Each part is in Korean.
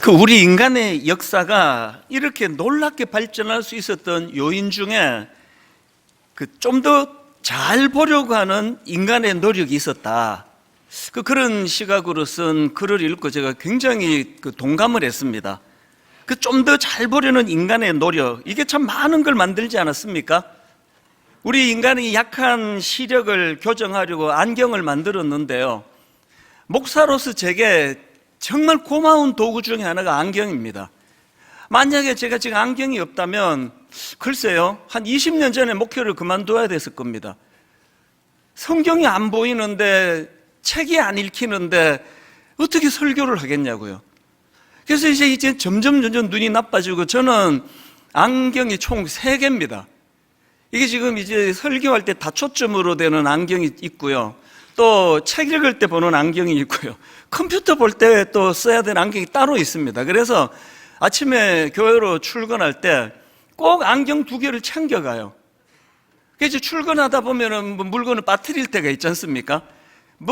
우리 인간의 역사가 이렇게 놀랍게 발전할 수 있었던 요인 중에 좀 더 잘 보려고 하는 인간의 노력이 있었다. 그런 시각으로 쓴 글을 읽고 제가 굉장히 동감을 했습니다. 좀 더 잘 보려는 인간의 노력, 이게 참 많은 걸 만들지 않았습니까? 우리 인간이 약한 시력을 교정하려고 안경을 만들었는데요, 목사로서 제게 정말 고마운 도구 중에 하나가 안경입니다. 만약에 제가 지금 안경이 없다면 글쎄요, 한 20년 전에 목회를 그만둬야 됐을 겁니다. 성경이 안 보이는데, 책이 안 읽히는데 어떻게 설교를 하겠냐고요. 그래서 이제 점점 눈이 나빠지고, 저는 안경이 총 3개입니다. 이게 지금 이제 설교할 때 다초점으로 되는 안경이 있고요, 또 책 읽을 때 보는 안경이 있고요, 컴퓨터 볼 때 또 써야 되는 안경이 따로 있습니다. 그래서 아침에 교회로 출근할 때 꼭 안경 2개를 챙겨가요. 그래서 출근하다 보면은 물건을 빠뜨릴 때가 있지 않습니까?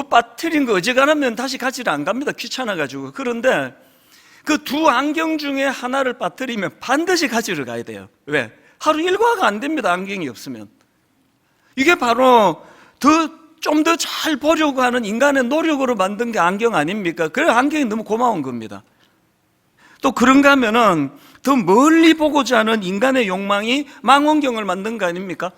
빠뜨린 거 어지간하면 다시 가지를 안 갑니다. 귀찮아가지고. 그런데 그 2 안경 중에 하나를 빠뜨리면 반드시 가지러 가야 돼요. 왜? 하루 일과가 안 됩니다, 안경이 없으면. 이게 바로 좀 더 잘 보려고 하는 인간의 노력으로 만든 게 안경 아닙니까? 그래서 안경이 너무 고마운 겁니다. 또 그런가 하면은 더 멀리 보고자 하는 인간의 욕망이 망원경을 만든 거 아닙니까?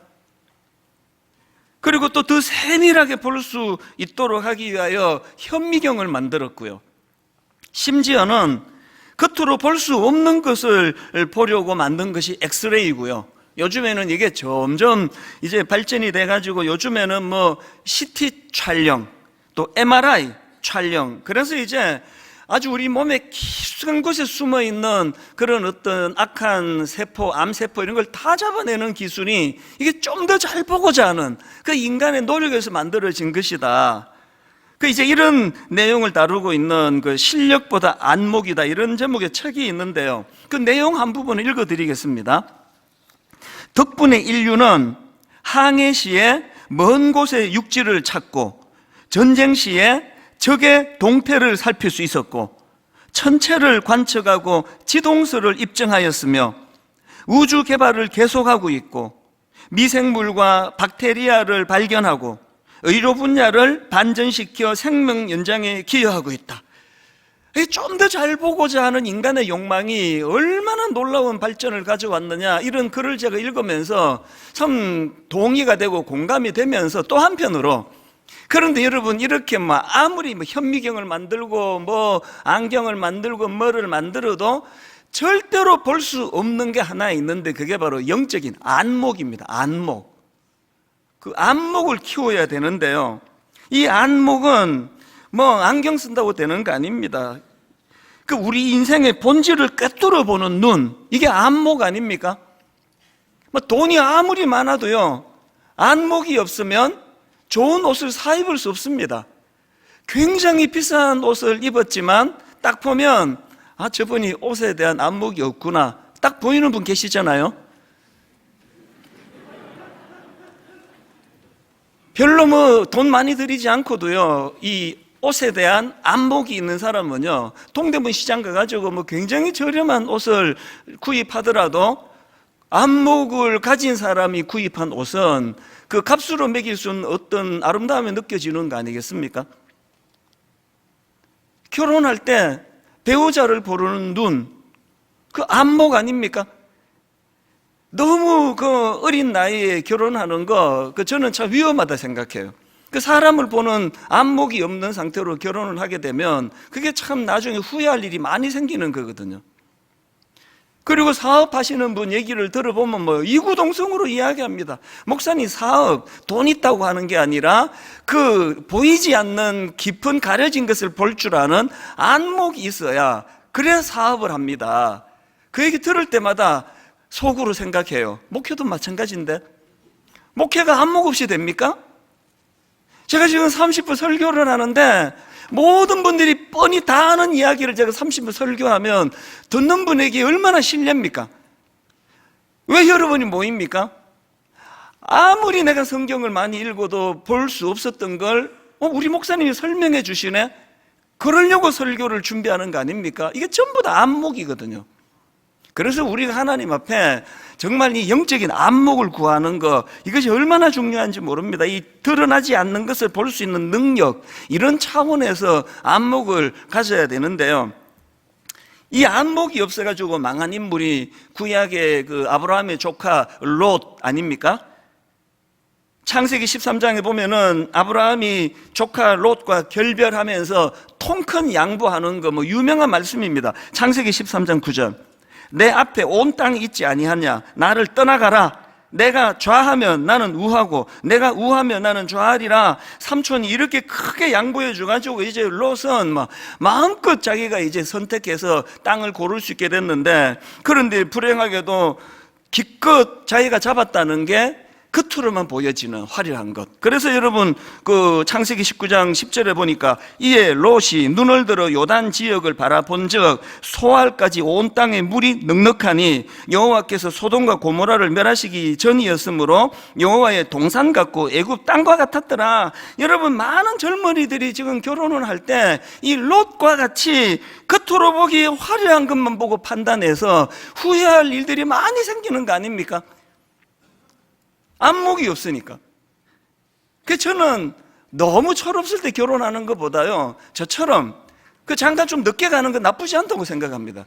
그리고 또 더 세밀하게 볼 수 있도록 하기 위하여 현미경을 만들었고요, 심지어는 겉으로 볼 수 없는 것을 보려고 만든 것이 엑스레이고요. 요즘에는 이게 점점 이제 발전이 돼가지고 요즘에는 CT 촬영, 또 MRI 촬영, 그래서 이제 아주 우리 몸의 깊은 곳에 숨어 있는 그런 어떤 악한 세포, 암세포 이런 걸 다 잡아내는 기술이, 이게 좀 더 잘 보고자 하는 그 인간의 노력에서 만들어진 것이다. 이제 이런 내용을 다루고 있는 실력보다 안목이다, 이런 제목의 책이 있는데요, 그 내용 한 부분을 읽어드리겠습니다. 덕분에 인류는 항해 시에 먼 곳의 육지를 찾고, 전쟁 시에 적의 동태를 살필 수 있었고, 천체를 관측하고 지동설을 입증하였으며, 우주 개발을 계속하고 있고, 미생물과 박테리아를 발견하고 의료 분야를 반전시켜 생명 연장에 기여하고 있다. 좀 더 잘 보고자 하는 인간의 욕망이 얼마나 놀라운 발전을 가져왔느냐, 이런 글을 제가 읽으면서 참 동의가 되고 공감이 되면서, 또 한편으로 그런데 여러분, 이렇게 아무리 현미경을 만들고 안경을 만들고 뭐를 만들어도 절대로 볼 수 없는 게 하나 있는데, 그게 바로 영적인 안목입니다. 안목. 그 안목을 키워야 되는데요, 이 안목은 안경 쓴다고 되는 거 아닙니다. 우리 인생의 본질을 꿰뚫어 보는 눈, 이게 안목 아닙니까? 돈이 아무리 많아도요, 안목이 없으면 좋은 옷을 사 입을 수 없습니다. 굉장히 비싼 옷을 입었지만 딱 보면 저분이 옷에 대한 안목이 없구나, 딱 보이는 분 계시잖아요. 별로 돈 많이 들이지 않고도요, 이 옷에 대한 안목이 있는 사람은요, 동대문 시장 가가지고 굉장히 저렴한 옷을 구입하더라도 안목을 가진 사람이 구입한 옷은 그 값으로 매길 수 있는 어떤 아름다움이 느껴지는 거 아니겠습니까? 결혼할 때 배우자를 보는 눈, 그 안목 아닙니까? 너무 어린 나이에 결혼하는 거, 저는 참 위험하다 생각해요. 사람을 보는 안목이 없는 상태로 결혼을 하게 되면 그게 참 나중에 후회할 일이 많이 생기는 거거든요. 그리고 사업하시는 분 얘기를 들어보면 이구동성으로 이야기합니다. 목사님, 사업 돈 있다고 하는 게 아니라 보이지 않는 깊은 가려진 것을 볼 줄 아는 안목이 있어야, 그래야 사업을 합니다. 그 얘기 들을 때마다 속으로 생각해요. 목회도 마찬가지인데 목회가 안목 없이 됩니까? 제가 지금 30분 설교를 하는데 모든 분들이 뻔히 다 아는 이야기를 제가 30분 설교하면 듣는 분에게 얼마나 신뢰입니까? 왜 여러분이 모입니까? 아무리 내가 성경을 많이 읽어도 볼 수 없었던 걸 우리 목사님이 설명해 주시네? 그러려고 설교를 준비하는 거 아닙니까? 이게 전부 다 안목이거든요. 그래서 우리가 하나님 앞에 정말 이 영적인 안목을 구하는 것, 이것이 얼마나 중요한지 모릅니다. 이 드러나지 않는 것을 볼 수 있는 능력, 이런 차원에서 안목을 가져야 되는데요. 이 안목이 없어가지고 망한 인물이 구약의 그 아브라함의 조카 롯 아닙니까? 창세기 13장에 보면은 아브라함이 조카 롯과 결별하면서 통 큰 양보하는 거 뭐 유명한 말씀입니다. 창세기 13장 9절. 내 앞에 온 땅이 있지 아니하냐? 나를 떠나가라. 내가 좌하면 나는 우하고 내가 우하면 나는 좌하리라. 삼촌이 이렇게 크게 양보해 줘가지고 이제 롯은 막 마음껏 자기가 이제 선택해서 땅을 고를 수 있게 됐는데, 그런데 불행하게도 기껏 자기가 잡았다는 게 겉으로만 보여지는 화려한 것. 그래서 여러분 그 창세기 19장 10절에 보니까 이에 롯이 눈을 들어 요단 지역을 바라본즉 소알까지 온 땅에 물이 넉넉하니 여호와께서 소돔과 고모라를 멸하시기 전이었으므로 여호와의 동산 같고 애굽 땅과 같았더라. 여러분 많은 젊은이들이 지금 결혼을 할 때 이 롯과 같이 겉으로 보기 화려한 것만 보고 판단해서 후회할 일들이 많이 생기는 거 아닙니까? 안목이 없으니까. 그 저는 너무 철없을 때 결혼하는 것보다요, 저처럼 그 잠깐 좀 늦게 가는 건 나쁘지 않다고 생각합니다.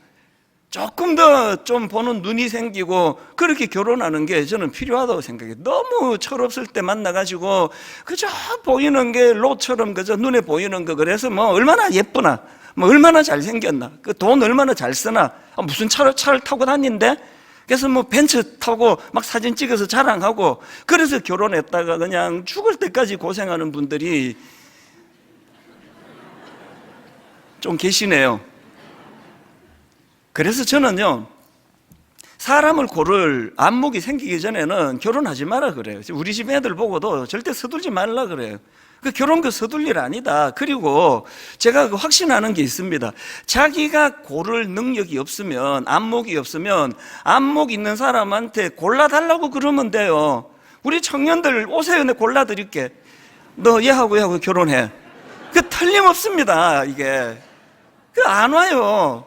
조금 더 좀 보는 눈이 생기고 그렇게 결혼하는 게 저는 필요하다고 생각해요. 너무 철없을 때 만나가지고 그저 보이는 게 롯처럼 그저 눈에 보이는 거, 그래서 뭐 얼마나 예쁘나, 뭐 얼마나 잘생겼나, 그 돈 얼마나 잘 쓰나, 무슨 차를 타고 다닌대? 그래서 뭐 벤츠 타고 막 사진 찍어서 자랑하고, 그래서 결혼했다가 그냥 죽을 때까지 고생하는 분들이 좀 계시네요. 그래서 저는요, 사람을 고를 안목이 생기기 전에는 결혼하지 마라 그래요. 우리 집 애들 보고도 절대 서둘지 말라 그래요. 그 결혼 그 서둘 일 아니다. 그리고 제가 확신하는 게 있습니다. 자기가 고를 능력이 없으면, 안목이 없으면 안목 있는 사람한테 골라달라고 그러면 돼요. 우리 청년들 오세요, 내가 골라드릴게. 너 얘하고 결혼해. 그 틀림없습니다. 이게 그 안 와요.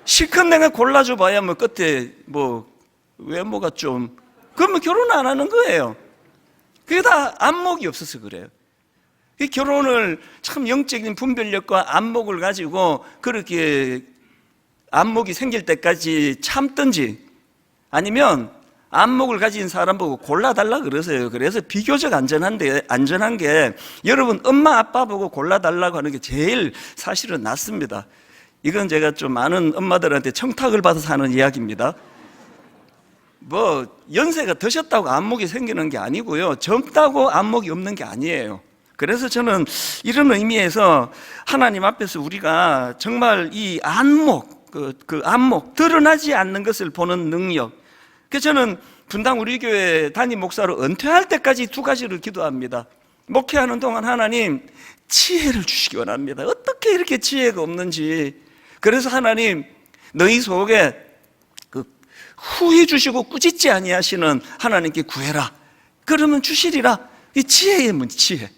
실컷 내가 골라줘 봐야 뭐 끝에 뭐 외모가 좀, 그러면 결혼 안 하는 거예요. 그게 다 안목이 없어서 그래요. 이 결혼을 참 영적인 분별력과 안목을 가지고 그렇게 안목이 생길 때까지 참든지, 아니면 안목을 가진 사람 보고 골라달라 그러세요. 그래서 비교적 안전한 게 여러분 엄마 아빠 보고 골라달라고 하는 게 제일 사실은 낫습니다. 이건 제가 좀 많은 엄마들한테 청탁을 받아서 하는 이야기입니다. 뭐 연세가 드셨다고 안목이 생기는 게 아니고요, 젊다고 안목이 없는 게 아니에요. 그래서 저는 이런 의미에서 하나님 앞에서 우리가 정말 이 안목, 그 안목, 드러나지 않는 것을 보는 능력. 그래서 저는 분당 우리 교회 담임 목사로 은퇴할 때까지 두 가지를 기도합니다. 목회하는 동안 하나님 지혜를 주시기 원합니다. 어떻게 이렇게 지혜가 없는지. 그래서 하나님 너희 속에 후회 주시고 꾸짖지 아니하시는 하나님께 구해라. 그러면 주시리라. 이 지혜의 문제, 지혜.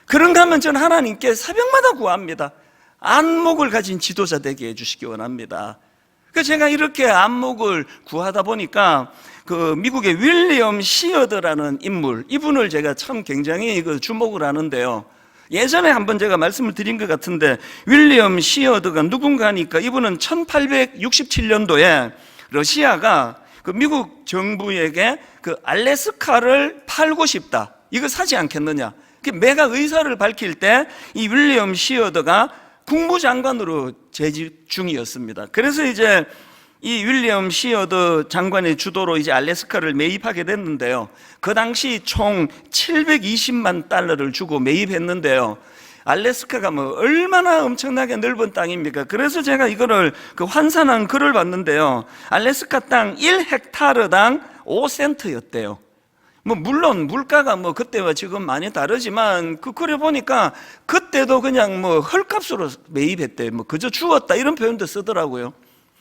그런가 하면 저는 하나님께 새벽마다 구합니다. 안목을 가진 지도자 되게 해주시기 원합니다. 그래서 제가 이렇게 안목을 구하다 보니까 그 미국의 윌리엄 시어드라는 인물, 이분을 제가 참 굉장히 주목을 하는데요. 예전에 한번 제가 말씀을 드린 것 같은데, 윌리엄 시어드가 누군가 하니까 이분은 1867년도에 러시아가 그 미국 정부에게 그 알래스카를 팔고 싶다, 이거 사지 않겠느냐, 메가 의사를 밝힐 때 이 윌리엄 시어드가 국무장관으로 재직 중이었습니다. 그래서 이제 이 윌리엄 시어드 장관의 주도로 이제 알래스카를 매입하게 됐는데요. 그 당시 총 720만 달러를 주고 매입했는데요. 알래스카가 뭐 얼마나 엄청나게 넓은 땅입니까? 그래서 제가 이거를 환산한 글을 봤는데요. 알래스카 땅 1헥타르당 5센트였대요. 뭐 물론 물가가 뭐 그때와 지금 많이 다르지만 그래 보니까 그때도 그냥 뭐 헐값으로 매입했대. 뭐 그저 주었다 이런 표현도 쓰더라고요.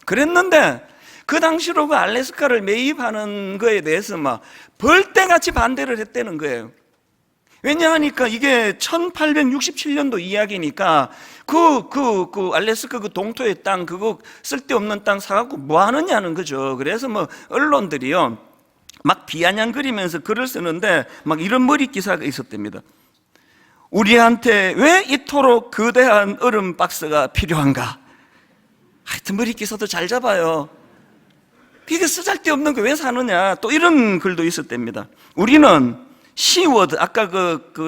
그랬는데 그 당시로 그 알래스카를 매입하는 거에 대해서 막 벌떼같이 반대를 했다는 거예요. 왜냐하니까 이게 1867년도 이야기니까 알래스카 그 동토의 땅, 그거 쓸데없는 땅 사갖고 뭐 하느냐는 거죠. 그래서 뭐 언론들이요, 막 비아냥거리면서 글을 쓰는데 막 이런 머리 기사가 있었답니다. 우리한테 왜 이토록 거대한 얼음 박스가 필요한가? 하여튼 머리 기사도 잘 잡아요. 이게 쓰잘데없는 거 왜 사느냐? 또 이런 글도 있었답니다. 우리는 시워드, 아까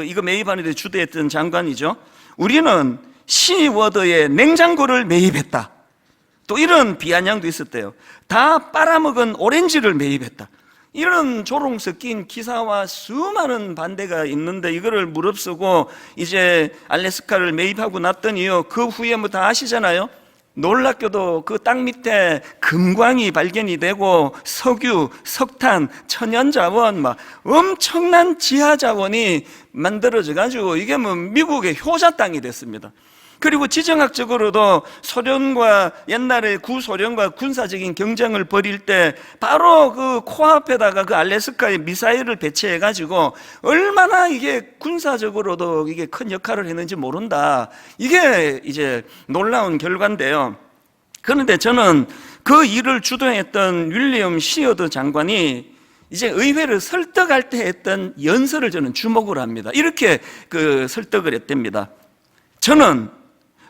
이거 매입하는 데 주도했던 장관이죠. 우리는 시워드에 냉장고를 매입했다. 또 이런 비아냥도 있었대요. 다 빨아먹은 오렌지를 매입했다. 이런 조롱 섞인 기사와 수많은 반대가 있는데 이거를 무릅쓰고 이제 알래스카를 매입하고 났더니요, 그 후에 뭐 다 아시잖아요. 놀랍게도 그 땅 밑에 금광이 발견이 되고 석유, 석탄, 천연자원, 막 엄청난 지하자원이 만들어져 가지고 이게 뭐 미국의 효자 땅이 됐습니다. 그리고 지정학적으로도 소련과 옛날에 구소련과 군사적인 경쟁을 벌일 때 바로 그 코앞에다가 그 알래스카에 미사일을 배치해 가지고 얼마나 이게 군사적으로도 이게 큰 역할을 했는지 모른다. 이게 이제 놀라운 결과인데요. 그런데 저는 그 일을 주도했던 윌리엄 시어드 장관이 이제 의회를 설득할 때 했던 연설을 저는 주목을 합니다. 이렇게 설득을 했답니다. 저는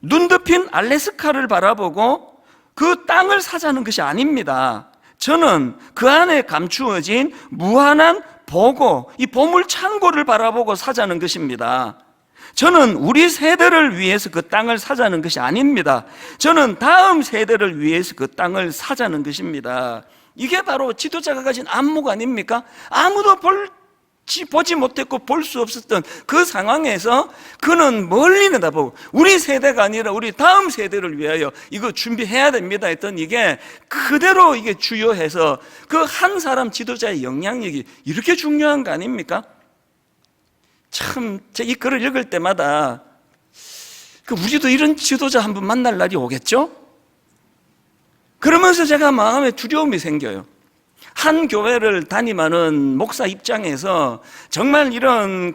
눈 덮인 알래스카를 바라보고 그 땅을 사자는 것이 아닙니다. 저는 그 안에 감추어진 무한한 보고, 이 보물 창고를 바라보고 사자는 것입니다. 저는 우리 세대를 위해서 그 땅을 사자는 것이 아닙니다. 저는 다음 세대를 위해서 그 땅을 사자는 것입니다. 이게 바로 지도자가 가진 안목 아닙니까? 아무도 보지 못했고 볼 수 없었던 그 상황에서 그는 멀리 내다보고 우리 세대가 아니라 우리 다음 세대를 위하여 이거 준비해야 됩니다 했던, 이게 그대로 이게 주요해서 그 한 사람 지도자의 영향력이 이렇게 중요한 거 아닙니까? 참, 이 글을 읽을 때마다 우리도 이런 지도자 한 분 만날 날이 오겠죠? 그러면서 제가 마음에 두려움이 생겨요. 한 교회를 담임하는 목사 입장에서 정말 이런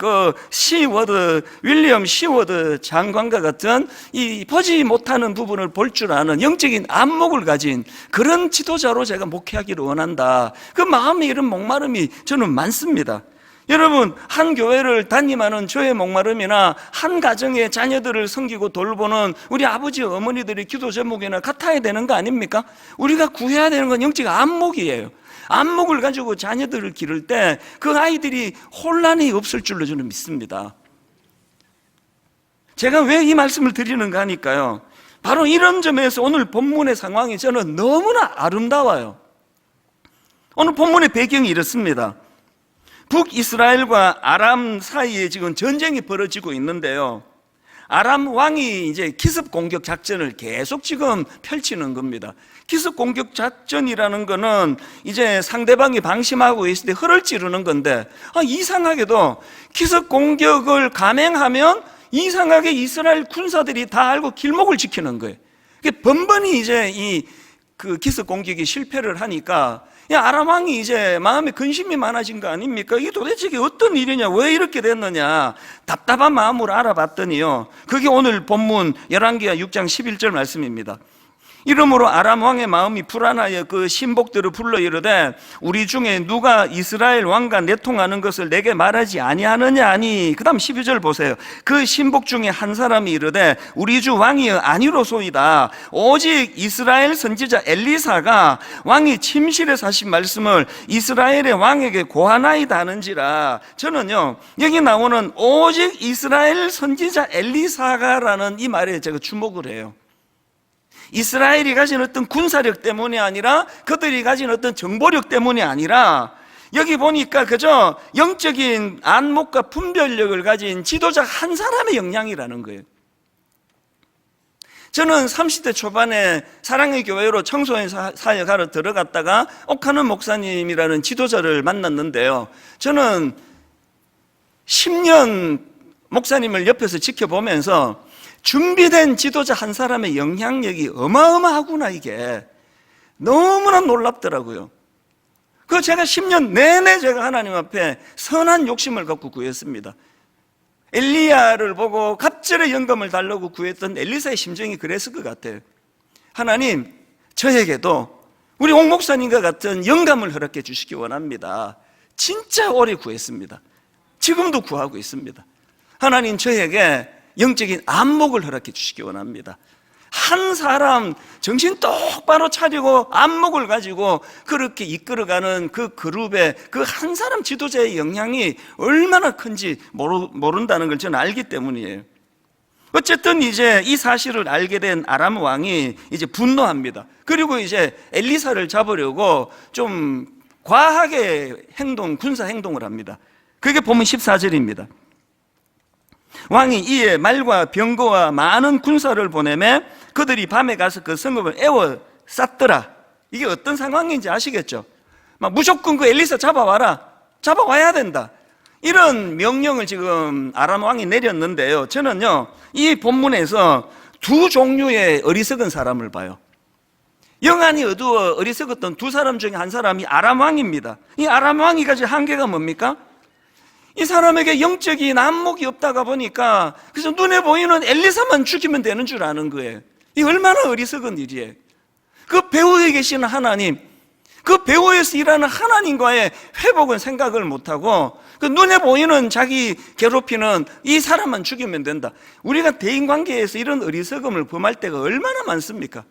윌리엄 시워드 장관과 같은 이 보지 못하는 부분을 볼 줄 아는 영적인 안목을 가진 그런 지도자로 제가 목회하기를 원한다. 그 마음에 이런 목마름이 저는 많습니다. 여러분, 한 교회를 담임하는 저의 목마름이나 한 가정의 자녀들을 섬기고 돌보는 우리 아버지 어머니들의 기도 제목이나 같아야 되는 거 아닙니까? 우리가 구해야 되는 건 영적 안목이에요. 안목을 가지고 자녀들을 기를 때 그 아이들이 혼란이 없을 줄로 저는 믿습니다. 제가 왜 이 말씀을 드리는가 하니까요, 바로 이런 점에서 오늘 본문의 상황이 저는 너무나 아름다워요. 오늘 본문의 배경이 이렇습니다. 북이스라엘과 아람 사이에 지금 전쟁이 벌어지고 있는데요, 아람 왕이 이제 기습 공격 작전을 계속 지금 펼치는 겁니다. 기습 공격 작전이라는 거는 이제 상대방이 방심하고 있을 때 허를 찌르는 건데, 이상하게도 기습 공격을 감행하면 이상하게 이스라엘 군사들이 다 알고 길목을 지키는 거예요. 번번이 이제 그 기습 공격이 실패를 하니까 아람 왕이 이제 마음에 근심이 많아진 거 아닙니까? 이게 도대체 이게 어떤 일이냐, 왜 이렇게 됐느냐, 답답한 마음으로 알아봤더니요, 그게 오늘 본문 열왕기하 6장 11절 말씀입니다. 이러므로 아람 왕의 마음이 불안하여 그 신복들을 불러 이르되 우리 중에 누가 이스라엘 왕과 내통하는 것을 내게 말하지 아니하느냐 하니, 그 다음 12절 보세요. 그 신복 중에 한 사람이 이르되 우리 주 왕이여 아니로소이다. 오직 이스라엘 선지자 엘리사가 왕이 침실에서 하신 말씀을 이스라엘의 왕에게 고하나이다 하는지라. 저는요, 여기 나오는 오직 이스라엘 선지자 엘리사가라는 이 말에 제가 주목을 해요. 이스라엘이 가진 어떤 군사력 때문이 아니라, 그들이 가진 어떤 정보력 때문이 아니라, 여기 보니까 그저 영적인 안목과 분별력을 가진 지도자 한 사람의 영향이라는 거예요. 저는 30대 초반에 사랑의 교회로 청소년 사역하러 들어갔다가 옥하는 목사님이라는 지도자를 만났는데요, 저는 10년 목사님을 옆에서 지켜보면서 준비된 지도자 한 사람의 영향력이 어마어마하구나, 이게 너무나 놀랍더라고요. 제가 10년 내내 제가 하나님 앞에 선한 욕심을 갖고 구했습니다. 엘리야를 보고 갑절의 영감을 달라고 구했던 엘리사의 심정이 그랬을 것 같아요. 하나님, 저에게도 우리 옥 목사님과 같은 영감을 허락해 주시기 원합니다. 진짜 오래 구했습니다. 지금도 구하고 있습니다. 하나님, 저에게 영적인 안목을 허락해 주시기 원합니다. 한 사람 정신 똑바로 차리고 안목을 가지고 그렇게 이끌어가는 그 그룹의 그 한 사람 지도자의 영향이 얼마나 큰지 모른다는 걸 저는 알기 때문이에요. 어쨌든 이제 이 사실을 알게 된 아람 왕이 이제 분노합니다. 그리고 이제 엘리사를 잡으려고 좀 과하게 군사 행동을 합니다. 그게 보면 14절입니다. 왕이 이에 말과 병거와 많은 군사를 보내매 그들이 밤에 가서 그 성읍을 에워쌌더라. 이게 어떤 상황인지 아시겠죠? 막 무조건 그 엘리사 잡아와야 된다, 이런 명령을 지금 아람 왕이 내렸는데요, 저는요 이 본문에서 두 종류의 어리석은 사람을 봐요. 영안이 어두워 어리석었던 두 사람 중에 한 사람이 아람 왕입니다. 이 아람 왕이 가진 한계가 뭡니까? 이 사람에게 영적인 안목이 없다가 보니까 그래서 눈에 보이는 엘리사만 죽이면 되는 줄 아는 거예요. 이 얼마나 어리석은 일이에요. 그 배후에 계시는 하나님, 그 배후에서 일하는 하나님과의 회복은 생각을 못하고 그 눈에 보이는 자기 괴롭히는 이 사람만 죽이면 된다. 우리가 대인관계에서 이런 어리석음을 범할 때가 얼마나 많습니까?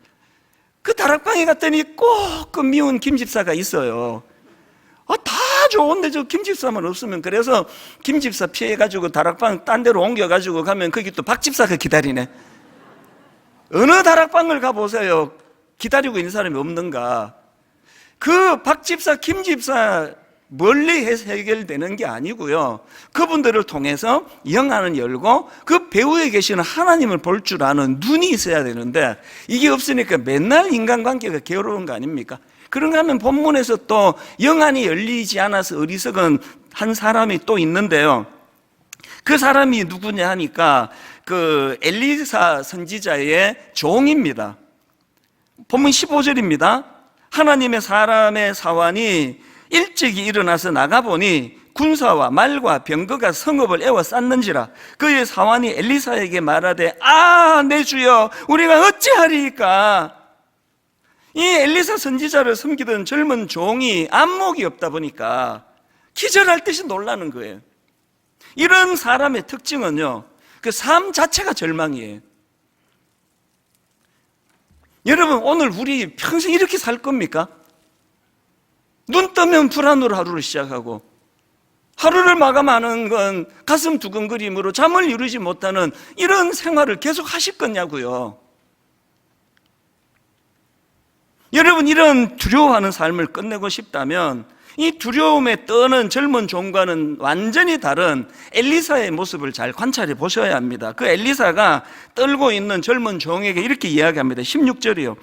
그 다락방에 갔더니 꼭 그 미운 김집사가 있어요. 다 좋은데 저 김집사만 없으면, 그래서 김집사 피해가지고 다락방 딴 데로 옮겨가지고 가면 거기 또 박집사가 기다리네. 어느 다락방을 가보세요, 기다리고 있는 사람이 없는가? 그 박집사, 김집사 멀리 해서 해결되는 게 아니고요, 그분들을 통해서 영안을 열고 그 배후에 계시는 하나님을 볼 줄 아는 눈이 있어야 되는데 이게 없으니까 맨날 인간관계가 괴로운 거 아닙니까? 그런가 하면 본문에서 또 영안이 열리지 않아서 어리석은 한 사람이 또 있는데요, 그 사람이 누구냐 하니까 그 엘리사 선지자의 종입니다. 본문 15절입니다. 하나님의 사람의 사환이 일찍이 일어나서 나가보니 군사와 말과 병거가 성읍을 에워쌌는지라. 그의 사환이 엘리사에게 말하되, 내 주여, 우리가 어찌하리이까? 이 엘리사 선지자를 섬기던 젊은 종이 안목이 없다 보니까 기절할 듯이 놀라는 거예요. 이런 사람의 특징은요, 그 삶 자체가 절망이에요. 여러분, 오늘 우리 평생 이렇게 살 겁니까? 눈 뜨면 불안으로 하루를 시작하고 하루를 마감하는 건 가슴 두근거림으로 잠을 이루지 못하는 이런 생활을 계속 하실 거냐고요. 여러분, 이런 두려워하는 삶을 끝내고 싶다면 이 두려움에 떠는 젊은 종과는 완전히 다른 엘리사의 모습을 잘 관찰해 보셔야 합니다. 그 엘리사가 떨고 있는 젊은 종에게 이렇게 이야기합니다. 16절이요.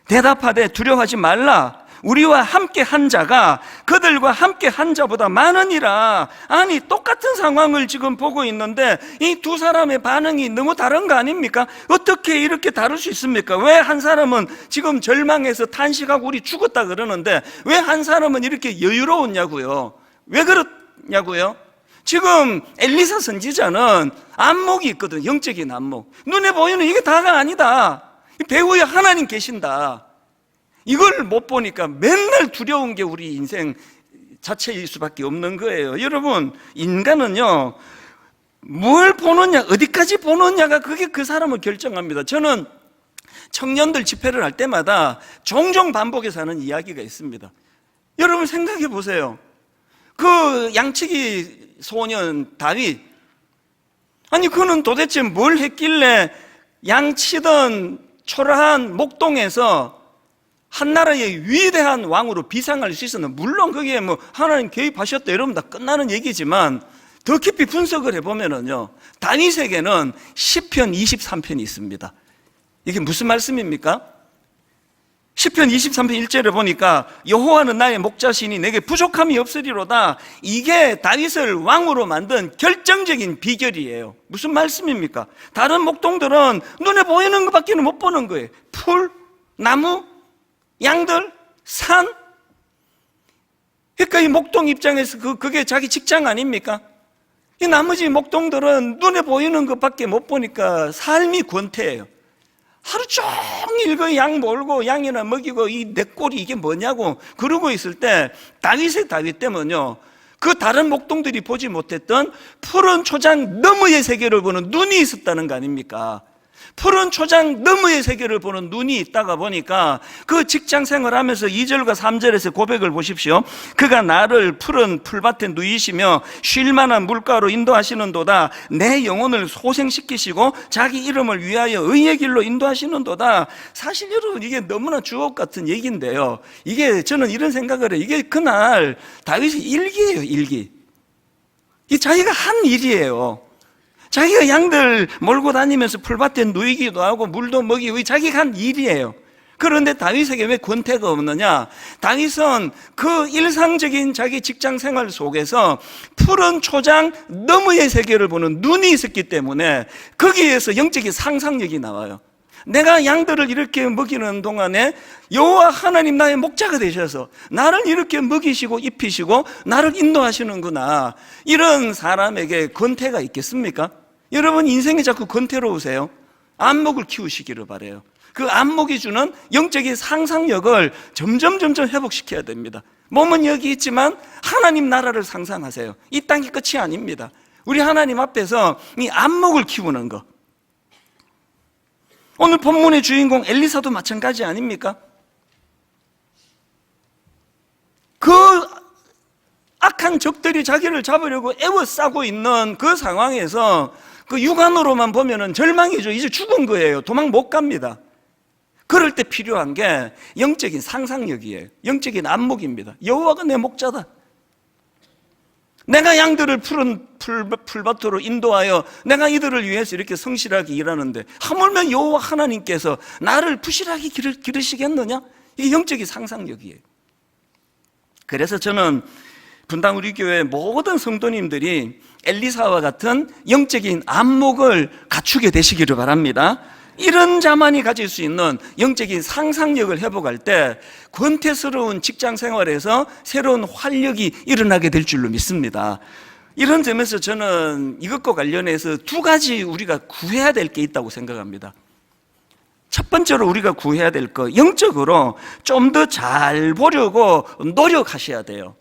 대답하되 두려워하지 말라. 우리와 함께 한 자가 그들과 함께 한 자보다 많으니라. 아니, 똑같은 상황을 지금 보고 있는데 이 두 사람의 반응이 너무 다른 거 아닙니까? 어떻게 이렇게 다를 수 있습니까? 왜 한 사람은 지금 절망해서 탄식하고 우리 죽었다 그러는데 왜 한 사람은 이렇게 여유로웠냐고요? 왜 그렇냐고요? 지금 엘리사 선지자는 안목이 있거든, 영적인 안목. 눈에 보이는 이게 다가 아니다. 배후에 하나님 계신다. 이걸 못 보니까 맨날 두려운 게 우리 인생 자체일 수밖에 없는 거예요. 여러분, 인간은요, 뭘 보느냐, 어디까지 보느냐가 그게 그 사람을 결정합니다. 저는 청년들 집회를 할 때마다 종종 반복해서 하는 이야기가 있습니다. 여러분 생각해 보세요. 그 양치기 소년 다윗, 아니 그는 도대체 뭘 했길래 양치던 초라한 목동에서 한 나라의 위대한 왕으로 비상할 수 있었나? 물론 거기에 뭐 하나님 개입하셨다 이러면 다 끝나는 얘기지만 더 깊이 분석을 해보면은요, 다윗에게는 시편 23편이 있습니다. 이게 무슨 말씀입니까? 시편 23편 1절에 보니까 여호와는 나의 목자시니 내게 부족함이 없으리로다. 이게 다윗을 왕으로 만든 결정적인 비결이에요. 무슨 말씀입니까? 다른 목동들은 눈에 보이는 것밖에 못 보는 거예요. 풀, 나무, 양들, 산. 그러니까 이 목동 입장에서 그게 자기 직장 아닙니까? 이 나머지 목동들은 눈에 보이는 것밖에 못 보니까 삶이 권태예요. 하루 종일 그 양 몰고 양이나 먹이고 이 내 꼴이 이게 뭐냐고 그러고 있을 때 다윗 때문요, 그 다른 목동들이 보지 못했던 푸른 초장 너머의 세계를 보는 눈이 있었다는 거 아닙니까? 푸른 초장 너머의 세계를 보는 눈이 있다가 보니까 그 직장 생활하면서 2절과 3절에서 고백을 보십시오. 그가 나를 푸른 풀밭에 누이시며 쉴만한 물가로 인도하시는도다. 내 영혼을 소생시키시고 자기 이름을 위하여 의의 길로 인도하시는도다. 사실 여러분, 이게 너무나 주옥 같은 얘기인데요, 이게 저는 이런 생각을 해요. 이게 그날 다윗의 일기예요. 일기. 이 자기가 한 일이에요. 자기가 양들 몰고 다니면서 풀밭에 누이기도 하고 물도 먹이고 자기가 한 일이에요. 그런데 다윗에게 왜 권태가 없느냐? 다윗은 그 일상적인 자기 직장 생활 속에서 푸른 초장 너머의 세계를 보는 눈이 있었기 때문에 거기에서 영적인 상상력이 나와요. 내가 양들을 이렇게 먹이는 동안에 여호와 하나님 나의 목자가 되셔서 나를 이렇게 먹이시고 입히시고 나를 인도하시는구나. 이런 사람에게 권태가 있겠습니까? 여러분, 인생이 자꾸 권태로우세요? 안목을 키우시기를 바라요. 그 안목이 주는 영적인 상상력을 점점 회복시켜야 됩니다. 몸은 여기 있지만 하나님 나라를 상상하세요. 이 땅이 끝이 아닙니다. 우리 하나님 앞에서 이 안목을 키우는 것. 오늘 본문의 주인공 엘리사도 마찬가지 아닙니까? 그 악한 적들이 자기를 잡으려고 애워싸고 있는 그 상황에서 그 육안으로만 보면은 절망이죠. 이제 죽은 거예요. 도망 못 갑니다. 그럴 때 필요한 게 영적인 상상력이에요. 영적인 안목입니다. 여호와가 내 목자다. 내가 양들을 푸른 풀밭으로 인도하여 내가 이들을 위해서 이렇게 성실하게 일하는데 하물며 여호와 하나님께서 나를 부실하게 기르시겠느냐? 이게 영적인 상상력이에요. 그래서 저는 분당 우리 교회 모든 성도님들이 엘리사와 같은 영적인 안목을 갖추게 되시기를 바랍니다. 이런 자만이 가질 수 있는 영적인 상상력을 회복할 때 권태스러운 직장 생활에서 새로운 활력이 일어나게 될 줄로 믿습니다. 이런 점에서 저는 이것과 관련해서 두 가지 우리가 구해야 될 게 있다고 생각합니다. 첫 번째로 우리가 구해야 될 거, 영적으로 좀 더 잘 보려고 노력하셔야 돼요.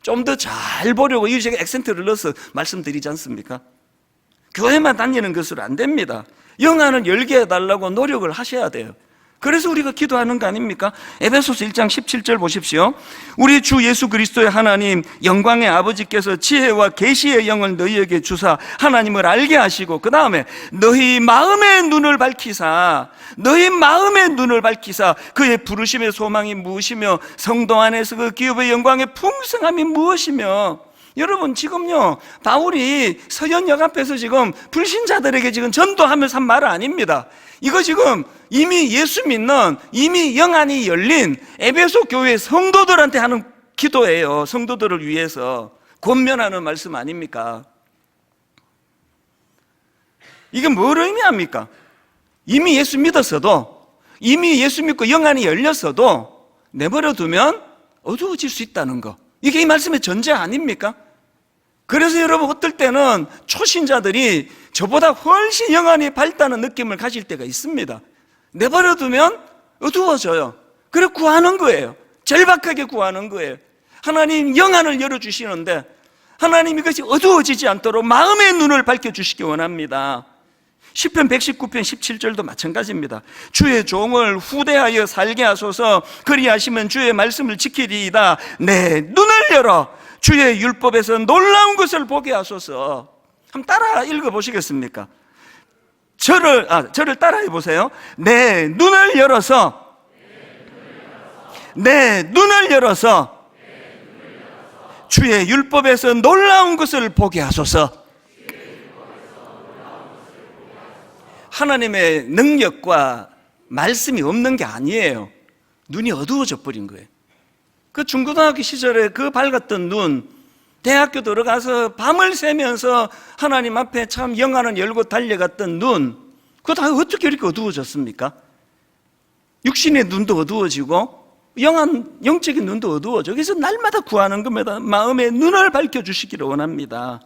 좀 더 잘 보려고, 이 제가 액센트를 넣어서 말씀드리지 않습니까? 교회만 다니는 것으로 안 됩니다. 영안을 열게 해달라고 노력을 하셔야 돼요. 그래서 우리가 기도하는 거 아닙니까? 에베소서 1장 17절 보십시오. 우리 주 예수 그리스도의 하나님 영광의 아버지께서 지혜와 계시의 영을 너희에게 주사 하나님을 알게 하시고, 그 다음에 너희 마음의 눈을 밝히사 그의 부르심의 소망이 무엇이며 성도 안에서 그 기업의 영광의 풍성함이 무엇이며. 여러분, 지금요 바울이 서연역 앞에서 지금 불신자들에게 지금 전도하면서 한 말 아닙니다. 이거 지금 이미 예수 믿는, 이미 영안이 열린 에베소 교회 성도들한테 하는 기도예요. 성도들을 위해서 권면하는 말씀 아닙니까? 이게 뭘 의미합니까? 이미 예수 믿었어도, 이미 예수 믿고 영안이 열렸어도 내버려 두면 어두워질 수 있다는 거, 이게 이 말씀의 전제 아닙니까? 그래서 여러분, 어떨 때는 초신자들이 저보다 훨씬 영안이 밝다는 느낌을 가질 때가 있습니다. 내버려 두면 어두워져요. 그래 구하는 거예요. 절박하게 구하는 거예요. 하나님 영안을 열어주시는데 하나님 이것이 어두워지지 않도록 마음의 눈을 밝혀주시기 원합니다. 시편 119편 17절도 마찬가지입니다. 주의 종을 후대하여 살게 하소서. 그리하시면 주의 말씀을 지키리이다. 내 눈을 열어 주의 율법에서 놀라운 것을 보게 하소서. 한번 따라 읽어보시겠습니까? 저를 따라해 보세요. 내 눈을 열어서 주의 율법에서 놀라운 것을 보게 하소서. 하나님의 능력과 말씀이 없는 게 아니에요. 눈이 어두워져 버린 거예요. 그 중고등학교 시절에 그 밝았던 눈, 대학교 들어가서 밤을 새면서 하나님 앞에 참 영안을 열고 달려갔던 눈, 그거 다 어떻게 이렇게 어두워졌습니까? 육신의 눈도 어두워지고 영적인 눈도 어두워져. 그래서 날마다 구하는 겁니다. 마음의 눈을 밝혀주시기를 원합니다.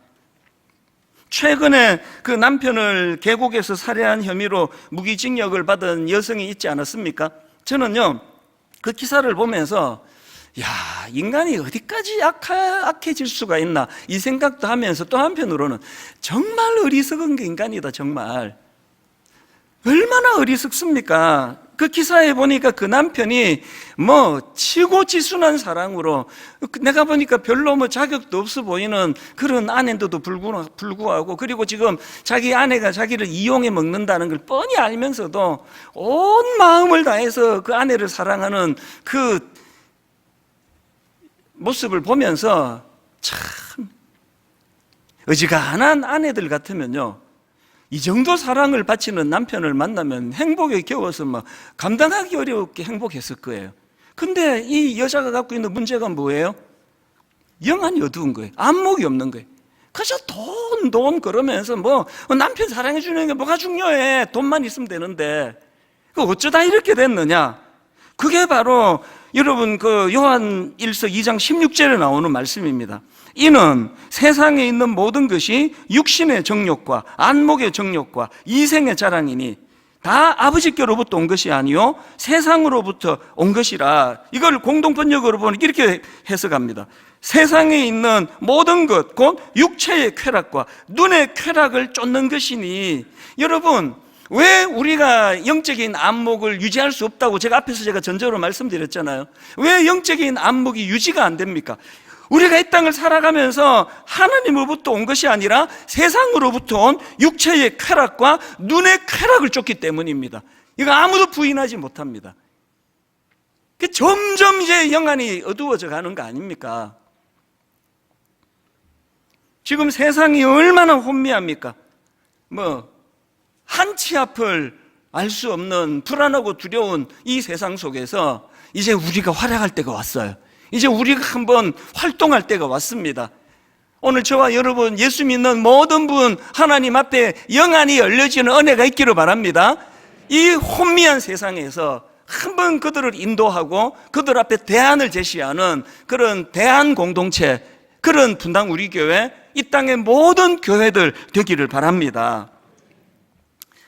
최근에 그 남편을 계곡에서 살해한 혐의로 무기징역을 받은 여성이 있지 않았습니까? 저는요, 그 기사를 보면서 야, 인간이 어디까지 악해질 수가 있나 이 생각도 하면서 또 한편으로는 정말 어리석은 게 인간이다. 정말 얼마나 어리석습니까? 그 기사에 보니까 그 남편이 치고지순한 사랑으로, 내가 보니까 별로 자격도 없어 보이는 그런 아내인데도 불구하고, 그리고 지금 자기 아내가 자기를 이용해 먹는다는 걸 뻔히 알면서도 온 마음을 다해서 그 아내를 사랑하는 그 모습을 보면서 참 어지간한 아내들 같으면요, 이 정도 사랑을 바치는 남편을 만나면 행복에 겨워서 감당하기 어렵게 행복했을 거예요. 근데 이 여자가 갖고 있는 문제가 뭐예요? 영안이 어두운 거예요. 안목이 없는 거예요. 그저 돈 그러면서 남편 사랑해 주는 게 뭐가 중요해. 돈만 있으면 되는데. 어쩌다 이렇게 됐느냐? 그게 바로 여러분 그 요한 1서 2장 16절에 나오는 말씀입니다. 이는 세상에 있는 모든 것이 육신의 정욕과 안목의 정욕과 이생의 자랑이니 다 아버지께로부터 온 것이 아니요 세상으로부터 온 것이라. 이걸 공동번역으로 보면 이렇게 해석합니다. 세상에 있는 모든 것 곧 육체의 쾌락과 눈의 쾌락을 쫓는 것이니. 여러분, 왜 우리가 영적인 안목을 유지할 수 없다고 제가 전제로 말씀드렸잖아요. 왜 영적인 안목이 유지가 안 됩니까? 우리가 이 땅을 살아가면서 하나님으로부터 온 것이 아니라 세상으로부터 온 육체의 쾌락과 눈의 쾌락을 쫓기 때문입니다. 이거 아무도 부인하지 못합니다. 점점 이제 영안이 어두워져 가는 거 아닙니까? 지금 세상이 얼마나 혼미합니까? 한치 앞을 알 수 없는 불안하고 두려운 이 세상 속에서 이제 우리가 활약할 때가 왔어요. 이제 우리가 한번 활동할 때가 왔습니다. 오늘 저와 여러분, 예수 믿는 모든 분 하나님 앞에 영안이 열려지는 은혜가 있기를 바랍니다. 이 혼미한 세상에서 한번 그들을 인도하고 그들 앞에 대안을 제시하는 그런 대안 공동체, 그런 분당 우리 교회, 이 땅의 모든 교회들 되기를 바랍니다.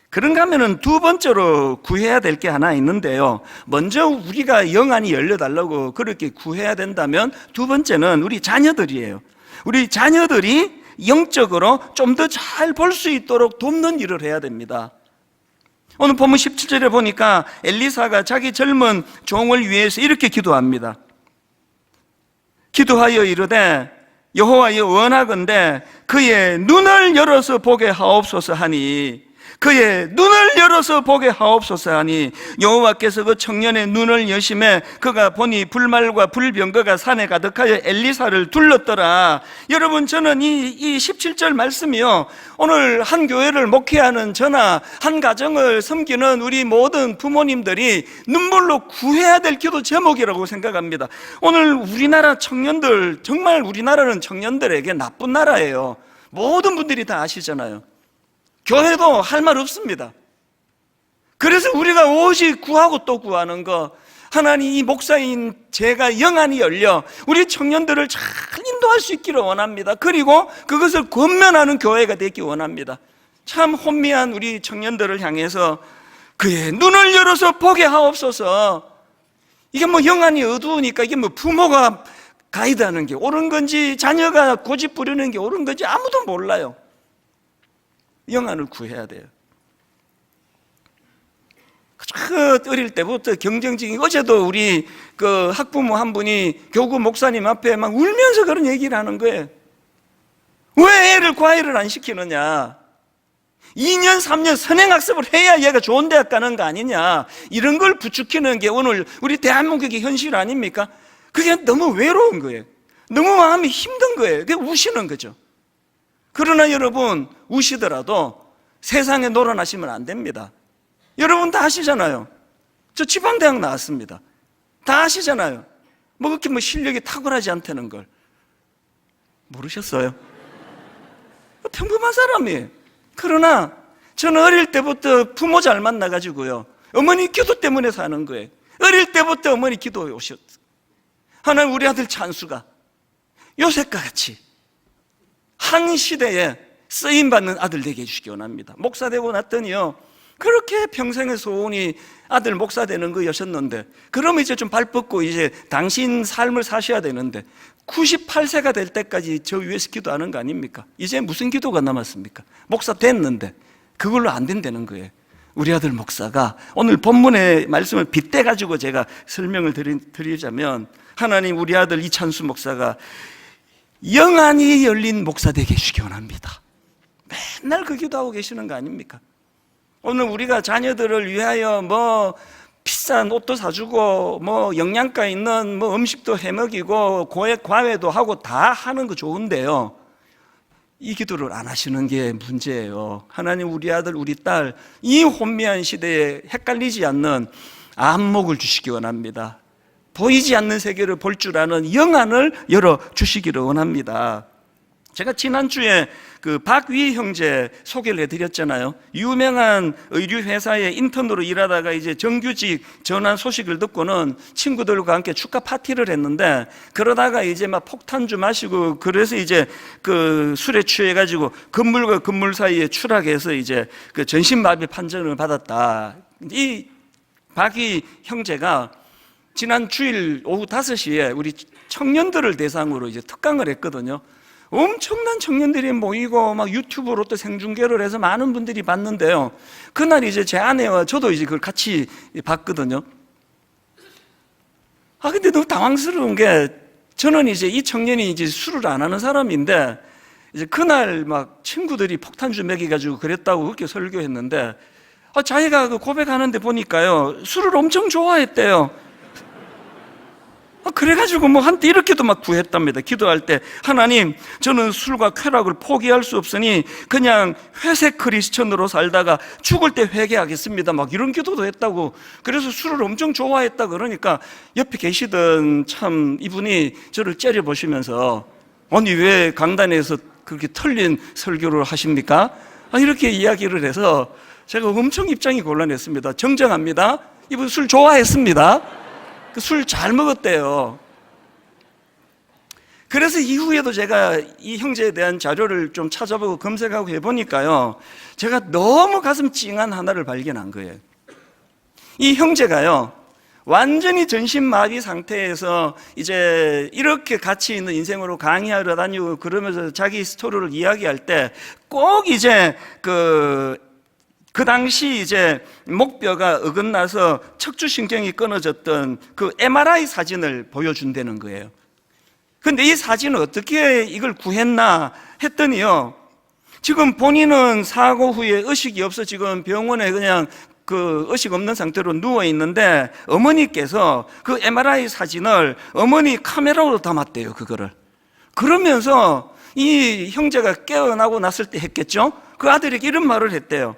그런가 하면은 두 번째로 구해야 될 게 하나 있는데요. 먼저 우리가 영안이 열려달라고 그렇게 구해야 된다면 두 번째는 우리 자녀들이에요. 우리 자녀들이 영적으로 좀 더 잘 볼 수 있도록 돕는 일을 해야 됩니다. 오늘 본문 17절에 보니까 엘리사가 자기 젊은 종을 위해서 이렇게 기도합니다. 기도하여 이르되 여호와여 원하건대 그의 눈을 열어서 보게 하옵소서 하니, 그의 눈을 열어서 보게 하옵소서 하니 여호와께서 그 청년의 눈을 여심해 그가 보니 불말과 불병거가 산에 가득하여 엘리사를 둘렀더라. 여러분, 저는 이 17절 말씀이요, 오늘 한 교회를 목회하는 저나 한 가정을 섬기는 우리 모든 부모님들이 눈물로 구해야 될 기도 제목이라고 생각합니다. 오늘 우리나라 청년들, 정말 우리나라는 청년들에게 나쁜 나라예요. 모든 분들이 다 아시잖아요. 교회도 할 말 없습니다. 그래서 우리가 오직 구하고 또 구하는 거, 하나님, 이 목사인 제가 영안이 열려 우리 청년들을 잘 인도할 수 있기를 원합니다. 그리고 그것을 권면하는 교회가 되기 원합니다. 참 혼미한 우리 청년들을 향해서 그의 눈을 열어서 보게 하옵소서. 이게 영안이 어두우니까 이게 부모가 가이드하는 게 옳은 건지 자녀가 고집 부리는 게 옳은 건지 아무도 몰라요. 영안을 구해야 돼요. 어릴 때부터 경쟁적인, 어제도 우리 그 학부모 한 분이 교구 목사님 앞에 막 울면서 그런 얘기를 하는 거예요. 왜 애를 과외를 안 시키느냐? 2년 3년 선행학습을 해야 얘가 좋은 대학 가는 거 아니냐? 이런 걸 부추기는 게 오늘 우리 대한민국의 현실 아닙니까? 그게 너무 외로운 거예요. 너무 마음이 힘든 거예요. 그게 우시는 거죠. 그러나 여러분, 우시더라도 세상에 놀아나시면 안 됩니다. 여러분 다 아시잖아요. 저 지방대학 나왔습니다. 다 아시잖아요. 그렇게 실력이 탁월하지 않다는 걸 모르셨어요? 평범한 사람이에요. 그러나 저는 어릴 때부터 부모 잘 만나가지고요, 어머니 기도 때문에 사는 거예요. 어릴 때부터 어머니 기도해 오셨어요. 하나님, 우리 아들 찬수가 요셉과 같이 한 시대에 쓰임받는 아들 되게 해주시기 원합니다. 목사 되고 났더니요, 그렇게 평생의 소원이 아들 목사 되는 거였었는데, 그러면 이제 좀 발 뻗고 이제 당신 삶을 사셔야 되는데 98세가 될 때까지 저 위에서 기도하는 거 아닙니까? 이제 무슨 기도가 남았습니까? 목사 됐는데 그걸로 안 된다는 거예요. 우리 아들 목사가, 오늘 본문의 말씀을 빗대가지고 제가 설명을 드리자면, 하나님 우리 아들 이찬수 목사가 영안이 열린 목사 되게 해주시기 원합니다. 맨날 그 기도하고 계시는 거 아닙니까? 오늘 우리가 자녀들을 위하여 뭐 비싼 옷도 사주고 뭐 영양가 있는 뭐 음식도 해먹이고 과외도 하고 다 하는 거 좋은데요, 이 기도를 안 하시는 게 문제예요. 하나님 우리 아들 우리 딸 이 혼미한 시대에 헷갈리지 않는 안목을 주시기 원합니다. 보이지 않는 세계를 볼 줄 아는 영안을 열어주시기를 원합니다. 제가 지난주에 그 박위 형제 소개를 해드렸잖아요. 유명한 의류회사에 인턴으로 일하다가 이제 정규직 전환 소식을 듣고는 친구들과 함께 축하 파티를 했는데, 그러다가 이제 막 폭탄주 마시고, 그래서 이제 그 술에 취해가지고 건물과 건물 사이에 추락해서 이제 그 전신마비 판정을 받았다. 이 박위 형제가 지난 주일 오후 5시에 우리 청년들을 대상으로 이제 특강을 했거든요. 엄청난 청년들이 모이고 막 유튜브로 또 생중계를 해서 많은 분들이 봤는데요, 그날 이제 제 아내와 저도 이제 그걸 같이 봤거든요. 근데 너무 당황스러운 게, 저는 이제 이 청년이 이제 술을 안 하는 사람인데, 이제 그날 막 친구들이 폭탄주 먹여가지고 그랬다고 그렇게 설교했는데, 자기가 그 고백하는데 보니까요, 술을 엄청 좋아했대요. 그래가지고 뭐 한때 이렇게도 막 구했답니다. 기도할 때, 하나님 저는 술과 쾌락을 포기할 수 없으니 그냥 회색 크리스천으로 살다가 죽을 때 회개하겠습니다, 막 이런 기도도 했다고. 그래서 술을 엄청 좋아했다. 그러니까 옆에 계시던 참 이분이 저를 째려보시면서, 아니 왜 강단에서 그렇게 틀린 설교를 하십니까? 이렇게 이야기를 해서 제가 엄청 입장이 곤란했습니다. 정정합니다. 이분 술 좋아했습니다. 술 잘 먹었대요. 그래서 이후에도 제가 이 형제에 대한 자료를 좀 찾아보고 검색하고 해보니까요, 제가 너무 가슴 찡한 하나를 발견한 거예요. 이 형제가요, 완전히 전신마비 상태에서 이제 이렇게 가치 있는 인생으로 강의하러 다니고 그러면서 자기 스토리를 이야기할 때 꼭 이제 그 당시 이제 목뼈가 어긋나서 척추신경이 끊어졌던 그 MRI 사진을 보여준다는 거예요. 근데 이 사진을 어떻게 이걸 구했나 했더니요, 지금 본인은 사고 후에 의식이 없어 지금 병원에 그냥 그 의식 없는 상태로 누워 있는데, 어머니께서 그 MRI 사진을 어머니 카메라로 담았대요, 그거를. 그러면서 이 형제가 깨어나고 났을 때 했겠죠? 그 아들에게 이런 말을 했대요.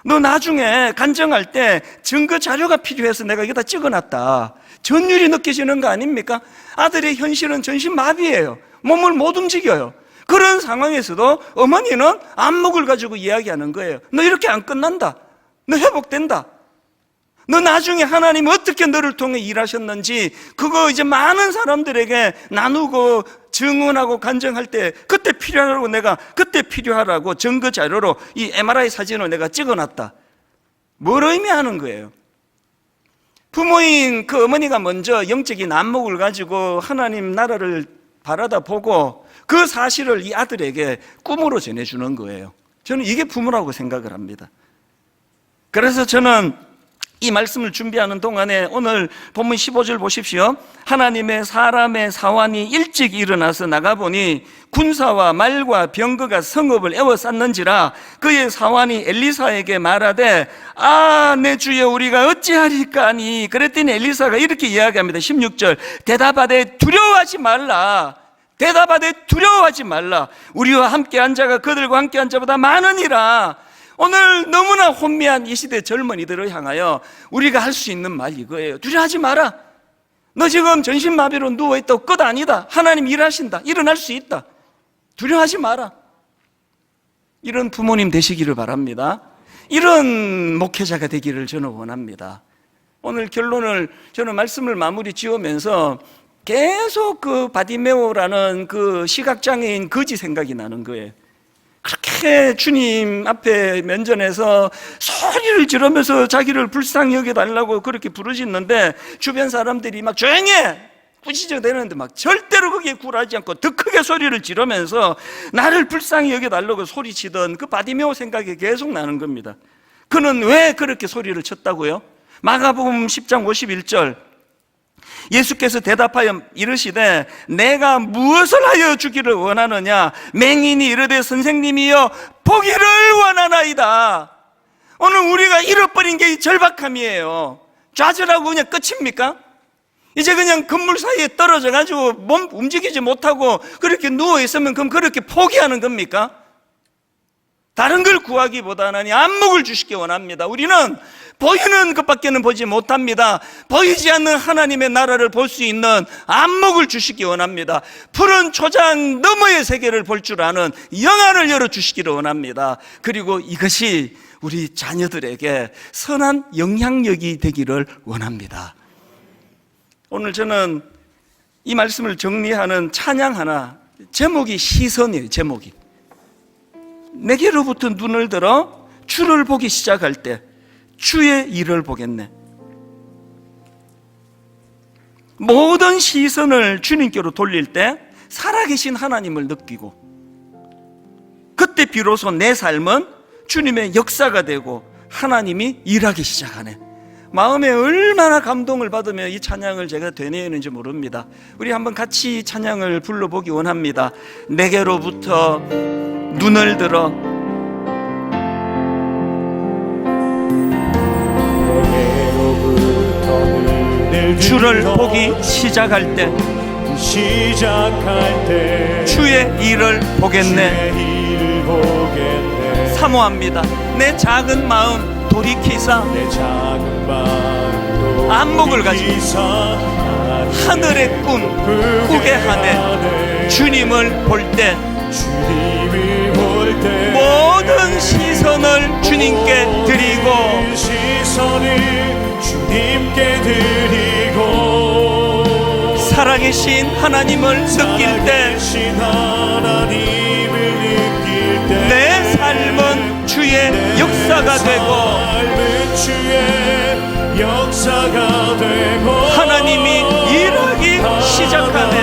너 나중에 간증할 때 증거 자료가 필요해서 내가 여기다 찍어놨다. 전율이 느껴지는 거 아닙니까? 아들의 현실은 전신마비예요. 몸을 못 움직여요. 그런 상황에서도 어머니는 안목을 가지고 이야기하는 거예요. 너 이렇게 안 끝난다. 너 회복된다. 너 나중에 하나님 어떻게 너를 통해 일하셨는지 그거 이제 많은 사람들에게 나누고 증언하고 간증할 때 그때 필요하라고 증거 자료로 이 MRI 사진을 내가 찍어놨다. 뭘 의미하는 거예요? 부모인 그 어머니가 먼저 영적인 안목을 가지고 하나님 나라를 바라다 보고 그 사실을 이 아들에게 꿈으로 전해주는 거예요. 저는 이게 부모라고 생각을 합니다. 그래서 저는 이 말씀을 준비하는 동안에 오늘 본문 15절 보십시오. 하나님의 사람의 사환이 일찍 일어나서 나가보니 군사와 말과 병거가 성읍을 에워쌌는지라 그의 사환이 엘리사에게 말하되 내 주여 우리가 어찌하리까 하니 그랬더니 엘리사가 이렇게 이야기합니다. 16절 대답하되 두려워하지 말라. 우리와 함께한 자가 그들과 함께한 자보다 많으니라. 오늘 너무나 혼미한 이 시대 젊은이들을 향하여 우리가 할 수 있는 말 이거예요. 두려워하지 마라. 너 지금 전신마비로 누워있다고 끝 아니다. 하나님 일하신다. 일어날 수 있다. 두려워하지 마라. 이런 부모님 되시기를 바랍니다. 이런 목회자가 되기를 저는 원합니다. 오늘 결론을 저는 말씀을 마무리 지으면서 계속 그 바디메오라는 그 시각장애인 거지 생각이 나는 거예요. 그렇게 주님 앞에 면전에서 소리를 지르면서 자기를 불쌍히 여겨달라고 그렇게 부르짖는데 주변 사람들이 막 조용히 해! 꾸짖어대는데 막 절대로 거기에 굴하지 않고 더 크게 소리를 지르면서 나를 불쌍히 여겨달라고 소리치던 그 바디메오 생각이 계속 나는 겁니다. 그는 왜 그렇게 소리를 쳤다고요? 마가복음 10장 51절 예수께서 대답하여 이르시되 내가 무엇을 하여 주기를 원하느냐? 맹인이 이르되 선생님이여 보기를 원하나이다. 오늘 우리가 잃어버린 게 이 절박함이에요. 좌절하고 그냥 끝입니까? 이제 그냥 건물 사이에 떨어져 가지고 몸 움직이지 못하고 그렇게 누워있으면 그럼 그렇게 포기하는 겁니까? 다른 걸 구하기보다 하나님 안목을 주시기 원합니다. 우리는 보이는 것밖에는 보지 못합니다. 보이지 않는 하나님의 나라를 볼 수 있는 안목을 주시기 원합니다. 푸른 초장 너머의 세계를 볼 줄 아는 영안을 열어주시기를 원합니다. 그리고 이것이 우리 자녀들에게 선한 영향력이 되기를 원합니다. 오늘 저는 이 말씀을 정리하는 찬양 하나, 제목이 시선이에요. 제목이 내게로부터 눈을 들어 주를 보기 시작할 때 주의 일을 보겠네. 모든 시선을 주님께로 돌릴 때 살아계신 하나님을 느끼고 그때 비로소 내 삶은 주님의 역사가 되고 하나님이 일하기 시작하네. 마음에 얼마나 감동을 받으며 이 찬양을 제가 되뇌이는지 모릅니다. 우리 한번 같이 찬양을 불러보기 원합니다. 내게로부터 눈을 들어 주를 보기 시작할 때 주의 일을 보겠네. 사모합니다. 내 작은 마음 돌이키사 안목을 가지고 하늘의 꿈 꾸게 하네. 주님을 볼 때 모든 시선을 주님께 드리고 살아계신 하나님을 느낄 때 내 삶은 주의 역사가 되고 하나님이 일하기 시작하네.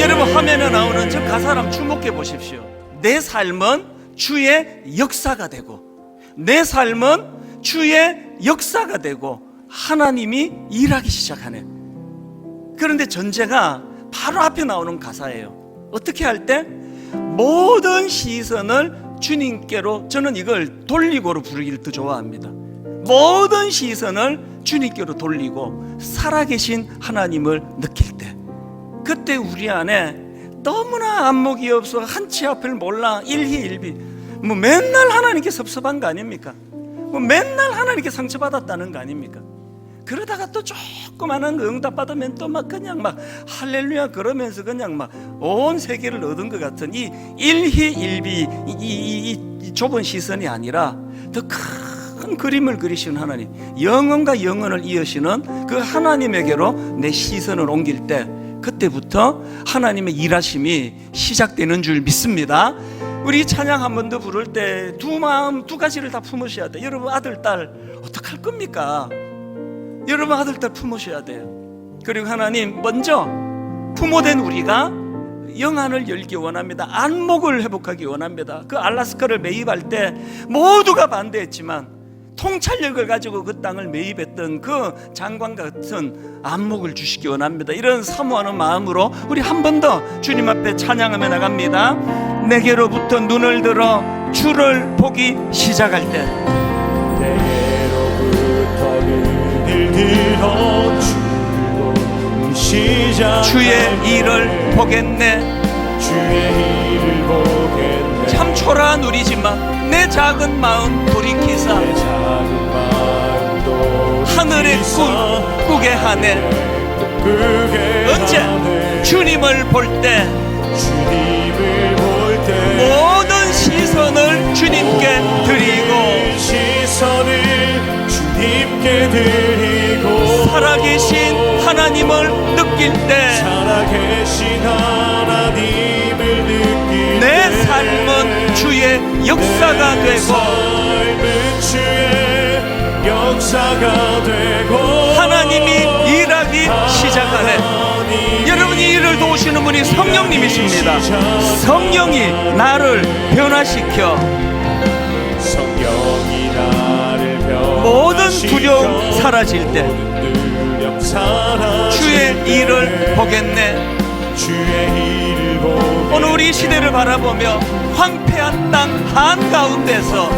여러분 화면에 나오는 저 가사를 한번 주목해 보십시오. 내 삶은 주의 역사가 되고 내 삶은 주의 역사가 되고 하나님이 일하기 시작하네. 그런데 전제가 바로 앞에 나오는 가사예요. 어떻게 할 때? 모든 시선을 주님께로, 저는 이걸 돌리고로 부르기를 더 좋아합니다. 모든 시선을 주님께로 돌리고 살아계신 하나님을 느낄 때, 그때 우리 안에 너무나 안목이 없어 한치 앞을 몰라 일희일비 뭐 맨날 하나님께 섭섭한 거 아닙니까? 뭐 맨날 하나님께 상처받았다는 거 아닙니까? 그러다가 또 조그마한 거 응답받으면 또 막 그냥 막 할렐루야 그러면서 그냥 막 온 세계를 얻은 것 같은 이 일희일비 이 좁은 시선이 아니라 더 큰 그림을 그리시는 하나님, 영혼과 영혼을 이으시는 그 하나님에게로 내 시선을 옮길 때 그때부터 하나님의 일하심이 시작되는 줄 믿습니다. 우리 찬양 한 번 더 부를 때 두 마음 두 가지를 다 품으셔야 돼요. 여러분 아들 딸 어떡할 겁니까? 여러분 아들 딸 품으셔야 돼요. 그리고 하나님 먼저 부모된 우리가 영안을 열기 원합니다. 안목을 회복하기 원합니다. 그 알라스카를 매입할 때 모두가 반대했지만 통찰력을 가지고 그 땅을 매입했던 그 장관 같은 안목을 주시기 원합니다. 이런 사모하는 마음으로 우리 한 번 더 주님 앞에 찬양하며 나갑니다. 내게로부터 눈을 들어 주를 보기 시작할 때 내게로부터 눈을 들어 주의 일을 보겠네. 참 초라한 우리지만 내 작은 마음 돌이키사 하늘의 꿈 꾸게 하네. 언제? 주님을 볼 때 모든 시선을 주님께 드리고 살아계신 하나님을 느낄 때 하나님을 느낄 내 삶은 주의 역사가 되고 삶은 주의 역사가 되고 하나님이 일하기 시작하네. 여러분이 일을 도우시는 분이 성령님이십니다. 성령이 나를 변화시켜 성령이 나를 모든 두려움 사라질 때 주의 일을 보겠네. 오늘 우리 시대를 바라보며 황폐한 땅 한가운데서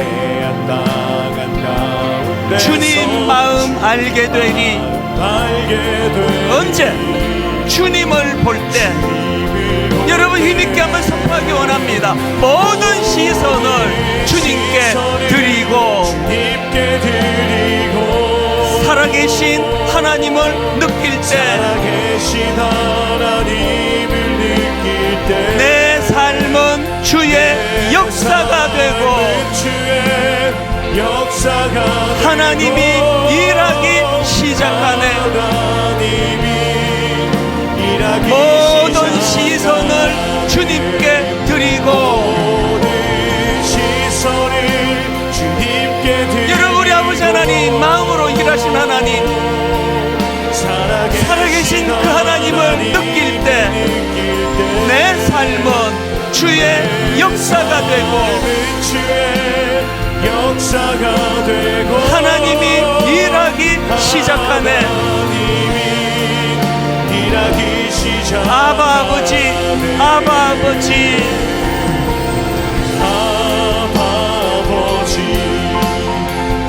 주님 마음 알게 되니 언제? 주님을 볼 때. 여러분 힘있게 한번 선포하기 원합니다. 모든 시선을 주님께 드리고 살아계신 하나님을 느낄 때 내 삶은 주의 역사가 되고 하나님이 일하기 시작하네. 모든 시선을 주님께 드리고 여러분 우리 아버지 하나님 마음으로 일하신 하나님 살아계신 그 하나님을 느낄 때 내 삶은 주의 역사가 되고 하나님이 일하기 시작하네. 아바 아버지, 아바 아버지,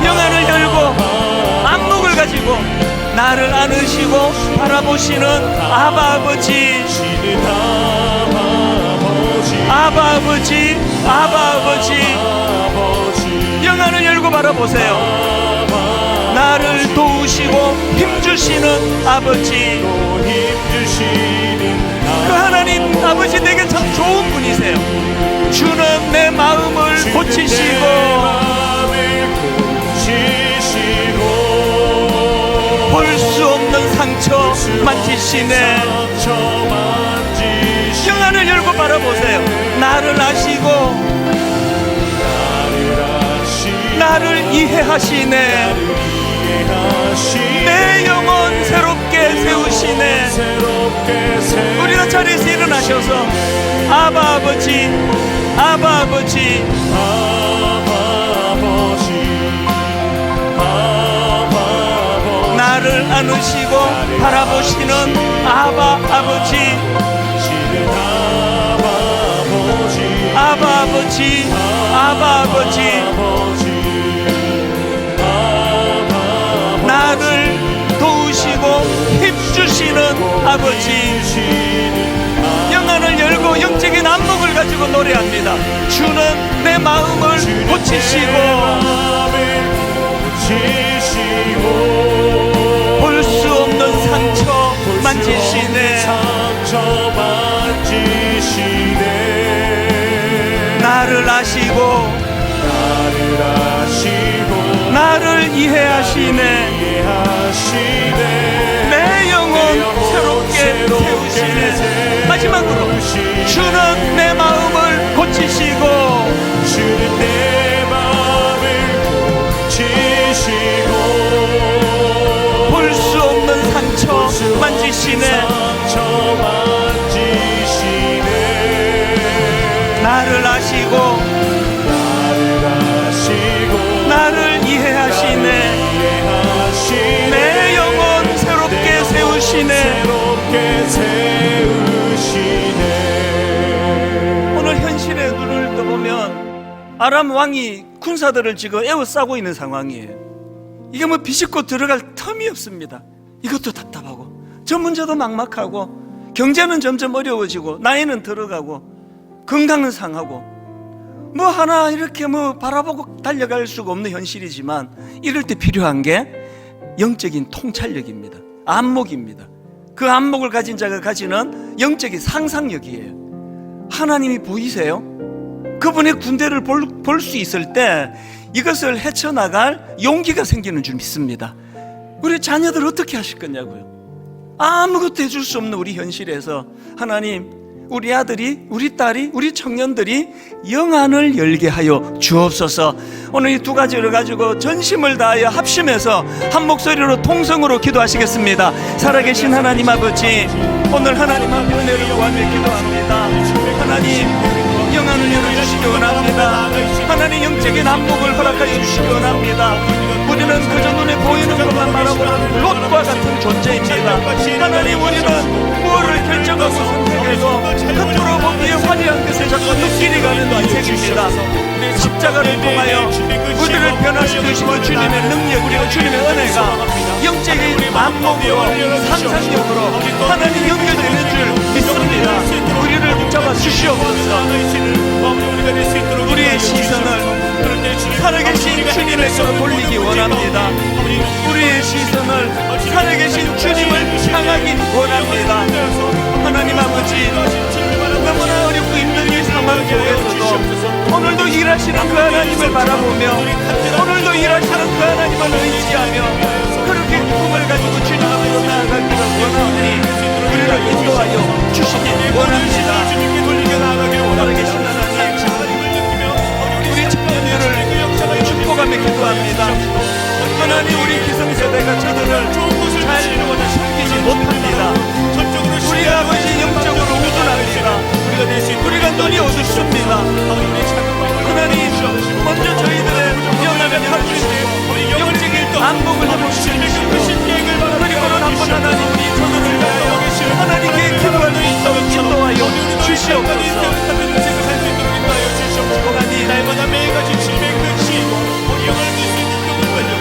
영안을 열고 안목을 가지고 나를 안으시고 바라보시는 아바 아버지, 아바 아버지, 아바 아버지, 영안을 열고 바라보세요. 나를 도우시고 힘주시는 아버지, 그 하나님 아버지 내게 참 좋은 분이세요. 주는 내 마음을 고치시고 볼 수 없는 상처 만지시네. 영안을 열고 바라보세요. 나를 아시고 나를 이해하시네. 내 영혼 새롭게 세우시네. 우리가 자리에서 일어나셔서 아바 아버지, 아바 아버지, 나를 안으시고 바라보시는 아바 아버지, 아바 아버지, 아바 아버지, 나를 도우시고 힘주시는 아버지. 영안을 열고 영적인 안목을 가지고 노래합니다. 주는 내 마음을 고치시고 볼 수 없는 상처 만지시네. 나를 아시고 나를 이해하시네. 내 영혼 새롭게 세우시네. 마지막으로 주는 내 마음을 고치시고 볼 수 없는 상처 만지시네. 나를 아시고 나를 이해하시네. 내 영혼 새롭게 세우시네. 오늘 현실의 눈을 떠보면 아람 왕이 군사들을 지금 에워싸고 있는 상황이에요. 이게 뭐 비집고 들어갈 틈이 없습니다. 이것도 답답하고 저 문제도 막막하고 경제는 점점 어려워지고 나이는 들어가고 건강은 상하고 뭐 하나 이렇게 뭐 바라보고 달려갈 수가 없는 현실이지만 이럴 때 필요한 게 영적인 통찰력입니다. 안목입니다. 그 안목을 가진 자가 가지는 영적인 상상력이에요. 하나님이 보이세요? 그분의 군대를 볼 수 있을 때 이것을 헤쳐나갈 용기가 생기는 줄 믿습니다. 우리 자녀들 어떻게 하실 거냐고요. 아무것도 해줄 수 없는 우리 현실에서 하나님, 우리 아들이, 우리 딸이, 우리 청년들이 영안을 열게 하여 주옵소서. 오늘 이 두 가지를 가지고 전심을 다하여 합심해서 한 목소리로 통성으로 기도하시겠습니다. 살아계신 하나님 아버지, 오늘 하나님 앞에 은혜를 구하며 기도합니다. 하나님, 영안을 열어주시기 원합니다. 하나님, 영적인 안목을 허락하여 주시기 원합니다. 우리는 그저 눈에 보이는 것만 바라보는 롯과 같은 존재입니다. 하나님, 우리는 무엇을 결정하고 선택해도 겉으로 보기에 화려한 것을 자꾸 눈길이 가는 인생입니다. 십자가를 통하여 우리를 변화시키시고 주님의 능력, 그리고 주님의 은혜가 영적인 안목으로, 상상력으로 하나님 연결되는 줄 믿습니다. 우리를 붙잡아 주시옵소서. 우리의 시선을 살아계신 주님에게로 돌리기 원합니다. 우리의 시선을 살아계신 주님을 향하기 원합니다. 하나님 아버지, 너무나 어렵고 힘든 이 상황 속에서도 오늘도 일하시는 그 하나님을 바라보며, 오늘도 일하시는 그 하나님을 의지하며 그렇게 꿈을 가지고 주님 앞으로 나아가기를 원하오니 우리를 인도하여 주시기 원합니다. 살아계신 하나님, 우리 청년들을 축복하며 기도합니다. 하나님, 우리 기성세대가 저들을 잘 섬기지 못합니다. 우리 아버지 영적으로 우둔합니다. 우리가 눈이 어둡습니다. 하나님, 먼저 저희들의 영안을 열어주시고 영적인 안목을 해보시는 그리고는 한번 하나님, 우리 저들을 위하여 하나님께 기도할 수 있도록 인도하여 주시옵소서. 하나님, 날마다 매일같이 질병 끝이 영을 믿을 수 있는 영을 걸려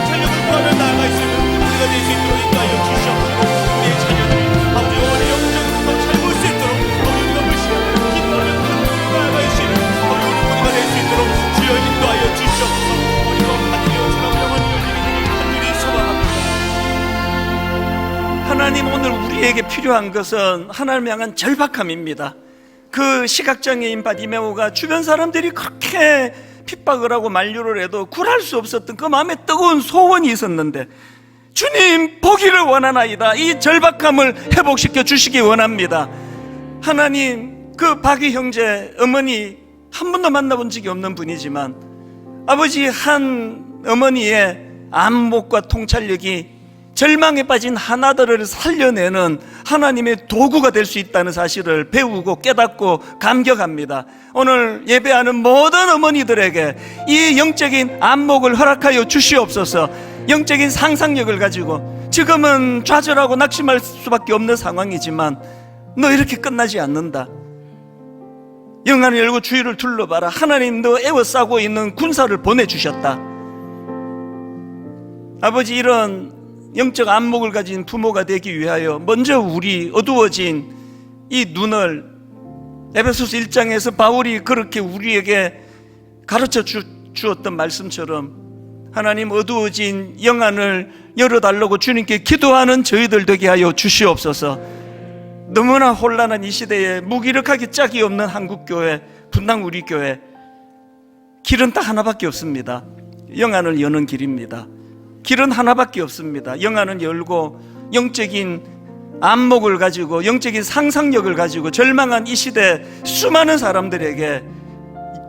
탄력을 구하며 나아가 있으면 우리가 될 수 있도록 인도하여 주시옵소서. 우리의 자녀들이 아버지 어머니 영적으로 더 잘 볼 수 있도록 우리가 물시하며 기도하며 나아가 있으면 우리가 될 수 있도록 주여 인도하여 주시옵소서. 우리가 하늘의 오시나 영원히 열리게 간절히 소망합니다. 하나님, 오늘 우리에게 필요한 것은 하나님을 향한 절박함입니다. 그 시각장애인 바디메오가 주변 사람들이 그렇게 핍박을 하고 만류를 해도 굴할 수 없었던 그 마음에 뜨거운 소원이 있었는데, 주님 보기를 원하나이다. 이 절박함을 회복시켜 주시기 원합니다. 하나님, 그 박이 형제 어머니 한 번도 만나본 적이 없는 분이지만 아버지 한 어머니의 안목과 통찰력이 절망에 빠진 하나들을 살려내는 하나님의 도구가 될 수 있다는 사실을 배우고 깨닫고 감격합니다. 오늘 예배하는 모든 어머니들에게 이 영적인 안목을 허락하여 주시옵소서. 영적인 상상력을 가지고, 지금은 좌절하고 낙심할 수밖에 없는 상황이지만 너 이렇게 끝나지 않는다. 영안을 열고 주위를 둘러봐라. 하나님도 에워싸고 있는 군사를 보내주셨다. 아버지, 이런 영적 안목을 가진 부모가 되기 위하여 먼저 우리 어두워진 이 눈을, 에베소서 1장에서 바울이 그렇게 우리에게 가르쳐 주었던 말씀처럼 하나님, 어두워진 영안을 열어달라고 주님께 기도하는 저희들 되게 하여 주시옵소서. 너무나 혼란한 이 시대에 무기력하기 짝이 없는 한국교회, 분당 우리 교회, 길은 딱 하나밖에 없습니다. 영안을 여는 길입니다. 길은 하나밖에 없습니다. 영안을 열고 영적인 안목을 가지고 영적인 상상력을 가지고 절망한 이 시대 수많은 사람들에게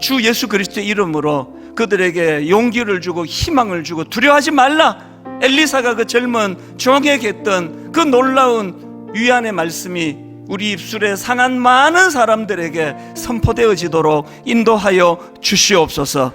주 예수 그리스도의 이름으로 그들에게 용기를 주고 희망을 주고, 두려워하지 말라. 엘리사가 그 젊은 종에게 했던 그 놀라운 위안의 말씀이 우리 입술에 상한 많은 사람들에게 선포되어지도록 인도하여 주시옵소서.